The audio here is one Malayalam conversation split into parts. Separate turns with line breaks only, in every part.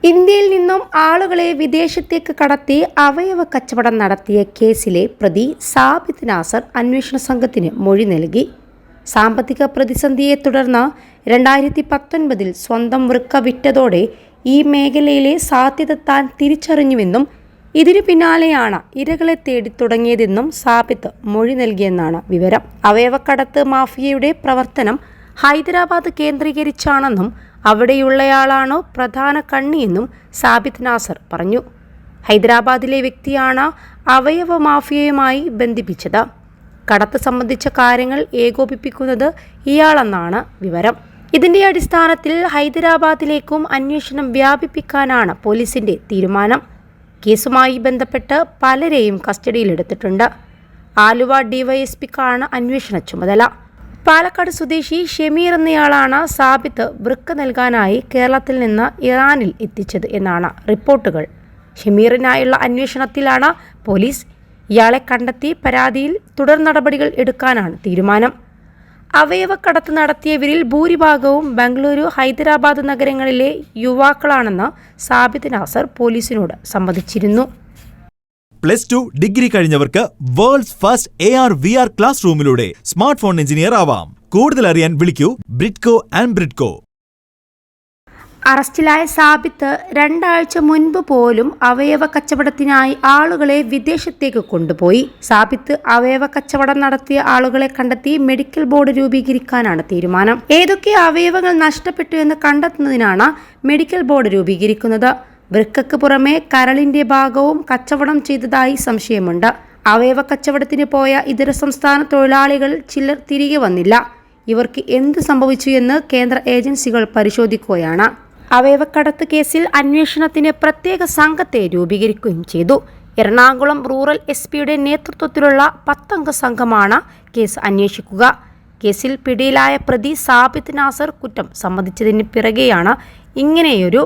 ഇന്ത്യയിൽ നിന്നും ആളുകളെ വിദേശത്തേക്ക് കടത്തി അവയവ കച്ചവടം നടത്തിയ കേസിലെ പ്രതി സാബിത്ത് നാസർ അന്വേഷണ സംഘത്തിന് മൊഴി നൽകി. സാമ്പത്തിക പ്രതിസന്ധിയെ തുടർന്ന് 2019 സ്വന്തം വൃക്ക വിറ്റതോടെ ഈ മേഖലയിലെ സാധ്യത താൻ തിരിച്ചറിഞ്ഞുവെന്നും ഇതിനു പിന്നാലെയാണ് ഇരകളെ തേടി തുടങ്ങിയതെന്നും സാബിത്ത് മൊഴി നൽകിയെന്നാണ് വിവരം. അവയവക്കടത്ത് മാഫിയയുടെ പ്രവർത്തനം ഹൈദരാബാദ് കേന്ദ്രീകരിച്ചാണെന്നും അവിടെയുള്ളയാളാണോ പ്രധാന കണ്ണിയെന്നും സാബിത്ത് നാസർ പറഞ്ഞു. ഹൈദരാബാദിലെ വ്യക്തിയാണ് അവയവ മാഫിയയുമായി ബന്ധിപ്പിച്ചത്. കടത്ത് സംബന്ധിച്ച കാര്യങ്ങൾ ഏകോപിപ്പിക്കുന്നത് ഇയാളെന്നാണ് വിവരം. ഇതിന്റെ അടിസ്ഥാനത്തിൽ ഹൈദരാബാദിലേക്കും അന്വേഷണം വ്യാപിപ്പിക്കാനാണ് പോലീസിന്റെ തീരുമാനം. കേസുമായി ബന്ധപ്പെട്ട് പലരെയും കസ്റ്റഡിയിലെടുത്തിട്ടുണ്ട്. ആലുവ ഡിവൈഎസ്പിക്കാണ് അന്വേഷണ ചുമതല. പാലക്കാട് സ്വദേശി ഷമീർ എന്നയാളാണ് സാബിത്ത് വൃക്ക നൽകാനായി കേരളത്തിൽ നിന്ന് ഇറാനിൽ എത്തിച്ചത് എന്നാണ് റിപ്പോർട്ടുകൾ. ഷമീറിനായുള്ള അന്വേഷണത്തിലാണ് പോലീസ്. ഇയാളെ കണ്ടെത്തി പരാതിയിൽ തുടർ നടപടികൾ എടുക്കാനാണ് തീരുമാനം. അവയവക്കടത്ത് നടത്തിയവരിൽ ഭൂരിഭാഗവും ബംഗളൂരു, ഹൈദരാബാദ് നഗരങ്ങളിലെ യുവാക്കളാണെന്ന് സാബിത്ത് നാസർ പോലീസിനോട് സമ്മതിച്ചിരുന്നു.
+2 ഡിഗ്രി കഴിഞ്ഞവർക്ക് വേൾഡ്സ് ഫസ്റ്റ് AR/VR ക്ലാസ് റൂമിലൂടെ സ്മാർട്ട് ഫോൺ എഞ്ചിനീയർ ആവാം. കൂടുതൽ അറിയാൻ വിളിക്കൂ ബ്രിഡ്കോ ആൻഡ് ബ്രിഡ്കോ.
അറസ്റ്റിലായ സാബിത്ത് 2 ആഴ്ച മുൻപ് പോലും അവയവ കച്ചവടത്തിനായി ആളുകളെ വിദേശത്തേക്ക് കൊണ്ടുപോയി. സാബിത്ത് അവയവ കച്ചവടം നടത്തിയ ആളുകളെ കണ്ടെത്തി മെഡിക്കൽ ബോർഡ് രൂപീകരിക്കാനാണ് തീരുമാനം. ഏതൊക്കെ അവയവങ്ങൾ നഷ്ടപ്പെട്ടു എന്ന് കണ്ടെത്തുന്നതിനാണ് മെഡിക്കൽ ബോർഡ് രൂപീകരിക്കുന്നത്. വൃക്കയ്ക്ക് പുറമെ കരളിന്റെ ഭാഗവും കച്ചവടം ചെയ്തതായി സംശയമുണ്ട്. അവയവ കച്ചവടത്തിന് പോയ ഇതര സംസ്ഥാന തൊഴിലാളികൾ ചിലർ തിരികെ വന്നില്ല. ഇവർക്ക് എന്ത് സംഭവിച്ചു എന്ന് കേന്ദ്ര ഏജൻസികൾ പരിശോധിക്കുകയാണ്. അവയവക്കടത്ത് കേസിൽ അന്വേഷണത്തിന് പ്രത്യേക സംഘത്തെ രൂപീകരിക്കുകയും ചെയ്തു. എറണാകുളം റൂറൽ SP-യുടെ നേതൃത്വത്തിലുള്ള 10 അംഗ സംഘമാണ് കേസ് അന്വേഷിക്കുക. കേസിൽ പിടിയിലായ പ്രതി സാബിത്ത് നാസർ കുറ്റം സമ്മതിച്ചതിന് പിറകെയാണ് ഇങ്ങനെയൊരു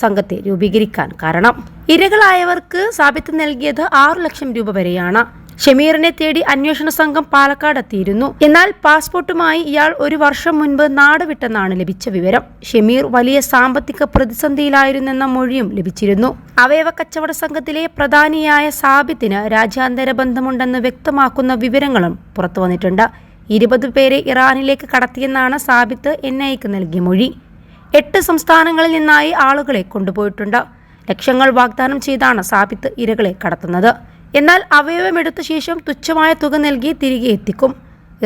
സംഘത്തെ രൂപീകരിക്കാൻ കാരണം. ഇരകളായവർക്ക് സാബിത്ത് നൽകിയത് 6 ലക്ഷം രൂപ വരെയാണ്. ഷമീറിനെ തേടി അന്വേഷണ സംഘം പാലക്കാട് എത്തിയിരുന്നു. എന്നാൽ പാസ്പോർട്ടുമായി ഇയാൾ 1 വർഷം മുൻപ് നാട് വിട്ടെന്നാണ് ലഭിച്ച വിവരം. ഷമീർ വലിയ സാമ്പത്തിക പ്രതിസന്ധിയിലായിരുന്നെന്ന മൊഴിയും ലഭിച്ചിരുന്നു. അവയവ കച്ചവട സംഘത്തിലെ പ്രധാനിയായ സാബിത്തിന് രാജ്യാന്തര ബന്ധമുണ്ടെന്ന് വ്യക്തമാക്കുന്ന വിവരങ്ങളും പുറത്തു വന്നിട്ടുണ്ട്. 20 പേരെ ഇറാനിലേക്ക് കടത്തിയെന്നാണ് സാബിത്ത് NIAക്ക് നൽകിയ മൊഴി. 8 സംസ്ഥാനങ്ങളിൽ നിന്നായി ആളുകളെ കൊണ്ടുപോയിട്ടുണ്ട്. ലക്ഷങ്ങൾ വാഗ്ദാനം ചെയ്താണ് സാബിത്ത് ഇരകളെ കടത്തുന്നത്. എന്നാൽ അവയവമെടുത്ത ശേഷം തുച്ഛമായ തുക നൽകി തിരികെ എത്തിക്കും.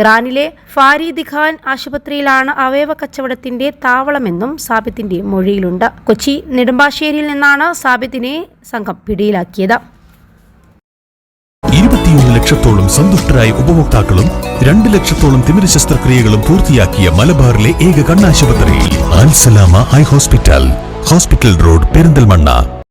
ഇറാനിലെ ഫാരീദ് ഖാൻ ആശുപത്രിയിലാണ് അവയവ കച്ചവടത്തിന്റെ താവളമെന്നും സാബിത്തിന്റെ മൊഴിയിലുണ്ട്. കൊച്ചി നെടുമ്പാശ്ശേരിയിൽ നിന്നാണ് സാബിത്തിനെ സംഘം പിടിയിലാക്കിയത്.
21 ലക്ഷത്തോളം സന്തുഷ്ടരായ ഉപഭോക്താക്കളും 2 ലക്ഷത്തോളം തിമിര ശസ്ത്രക്രിയകളും പൂർത്തിയാക്കിയ മലബാറിലെ ഏക കണ്ണാശുപത്രി അൽ സലാമ ഹൈ ഹോസ്പിറ്റൽ റോഡ്, പെരിന്തൽമണ്ണ.